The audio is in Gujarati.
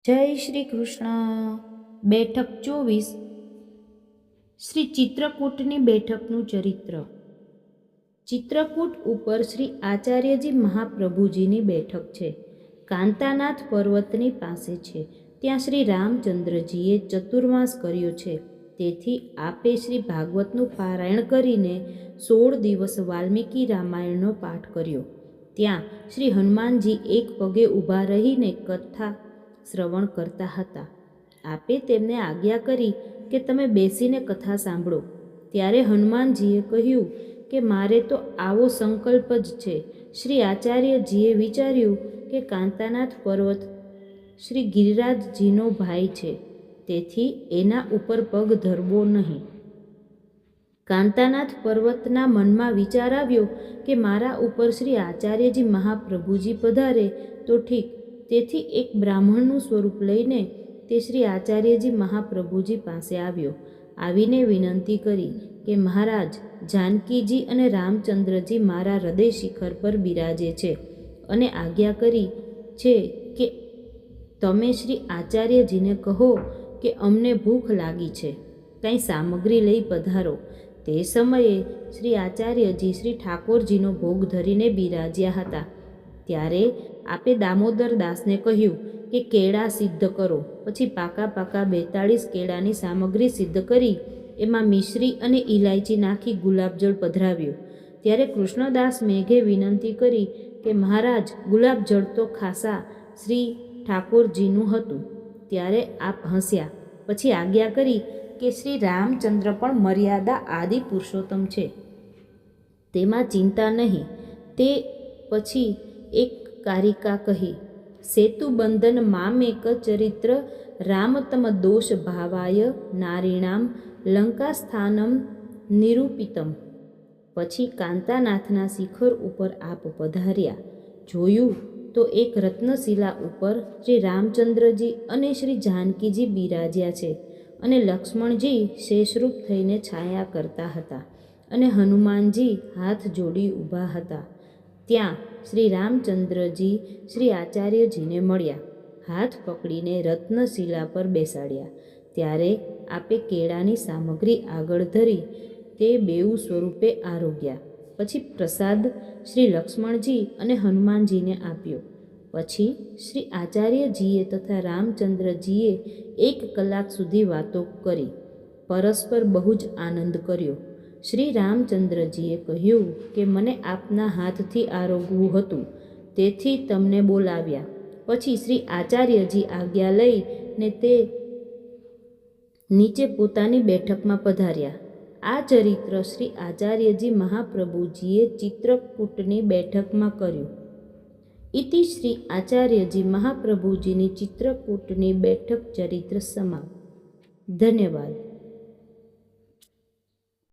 જય શ્રી કૃષ્ણ. બેઠક 24. શ્રી ચિત્રકૂટની બેઠકનું ચરિત્ર. ચિત્રકૂટ ઉપર શ્રી આચાર્યજી મહાપ્રભુજીની બેઠક છે. કાંતાનાથ પર્વતની પાસે છે. ત્યાં શ્રી રામચંદ્રજીએ ચતુર્માસ કર્યો છે. તેથી આપે શ્રી ભાગવતનું પારાયણ કરીને 16 દિવસ વાલ્મીકી રામાયણનો પાઠ કર્યો. ત્યાં શ્રી હનુમાનજી એક પગે ઊભા રહીને કથા શ્રવણ કરતા હતા. આપે તેમને આજ્ઞા કરી કે તમે બેસીને કથા સાંભળો. ત્યારે હનુમાનજીએ કહ્યું કે મારે તો આવો સંકલ્પ જ છે. શ્રી આચાર્યજીએ વિચાર્યું કે કાંતાનાથ પર્વત શ્રી ગિરિરાજજીનો ભાઈ છે, તેથી એના ઉપર પગ ધરવો નહીં. કાંતાનાથ પર્વતના મનમાં વિચાર આવ્યો કે મારા ઉપર શ્રી આચાર્યજી મહાપ્રભુજી પધારે તો ઠીક. તેથી એક બ્રાહ્મણનું સ્વરૂપ લઈને તે શ્રી આચાર્યજી મહાપ્રભુજી પાસે આવ્યો. આવીને વિનંતી કરી કે મહારાજ, જાનકીજી અને રામચંદ્રજી મારા હૃદય શિખર પર બિરાજે છે અને આજ્ઞા કરી છે કે તમે શ્રી આચાર્યજીને કહો કે અમને ભૂખ લાગી છે, કંઈ સામગ્રી લઈ પધારો. તે સમયે શ્રી આચાર્યજી શ્રી ઠાકોરજીનો ભોગ ધરીને બિરાજ્યા હતા. ત્યારે આપે દામોદર દાસને કહ્યું કે કેળા સિદ્ધ કરો. પછી પાકા 42 કેળાની સામગ્રી સિદ્ધ કરી એમાં મિશ્રી અને ઇલાયચી નાખી ગુલાબજળ પધરાવ્યું. ત્યારે કૃષ્ણદાસ મેઘે વિનંતી કરી કે મહારાજ, ગુલાબજળ તો ખાસા શ્રી ઠાકોરજીનું હતું. ત્યારે આપ હસ્યા. પછી આજ્ઞા કરી કે શ્રી રામચંદ્ર પણ મર્યાદા આદિ પુરુષોત્તમ છે, તેમાં ચિંતા નહીં. તે પછી એક કારિકા કહી, સેતુબંધન મામેક ચરિત્ર રામતમ દોષ ભાવાય નારીણામ લંકાસ્થાનમ નિરૂપિતમ. પછી કાંતાનાથના શિખર ઉપર આપ પધાર્યા. જોયું તો એક રત્નશિલા ઉપર શ્રી રામચંદ્રજી અને શ્રી જાનકીજી બિરાજ્યા છે અને લક્ષ્મણજી શેષરૂપ થઈને છાયા કરતા હતા અને હનુમાનજી હાથ જોડી ઊભા હતા. ત્યાં શ્રી રામચંદ્રજી શ્રી આચાર્યજીને મળ્યા, હાથ પકડીને રત્નશિલા પર બેસાડ્યા. ત્યારે આપે કેળાની સામગ્રી આગળ ધરી તે બેઉ સ્વરૂપે આરોગ્યા. પછી પ્રસાદ શ્રી લક્ષ્મણજી અને હનુમાનજીને આપ્યો. પછી શ્રી આચાર્યજીએ તથા રામચંદ્રજીએ 1 કલાક સુધી વાતો કરી, પરસ્પર બહુ જ આનંદ કર્યો. શ્રી રામચંદ્રજીએ કહ્યું કે મને આપના હાથથી આરોગવું હતું, તેથી તમને બોલાવ્યા. પછી શ્રી આચાર્યજી આજ્ઞા લઈને તે નીચે પોતાની બેઠકમાં પધાર્યા. આ ચરિત્ર શ્રી આચાર્યજી મહાપ્રભુજીએ ચિત્રકૂટની બેઠકમાં કર્યું. ઇતિ શ્રી આચાર્યજી મહાપ્રભુજીની ચિત્રકૂટની બેઠક ચરિત્ર સમાપ્ત. ધન્યવાદ.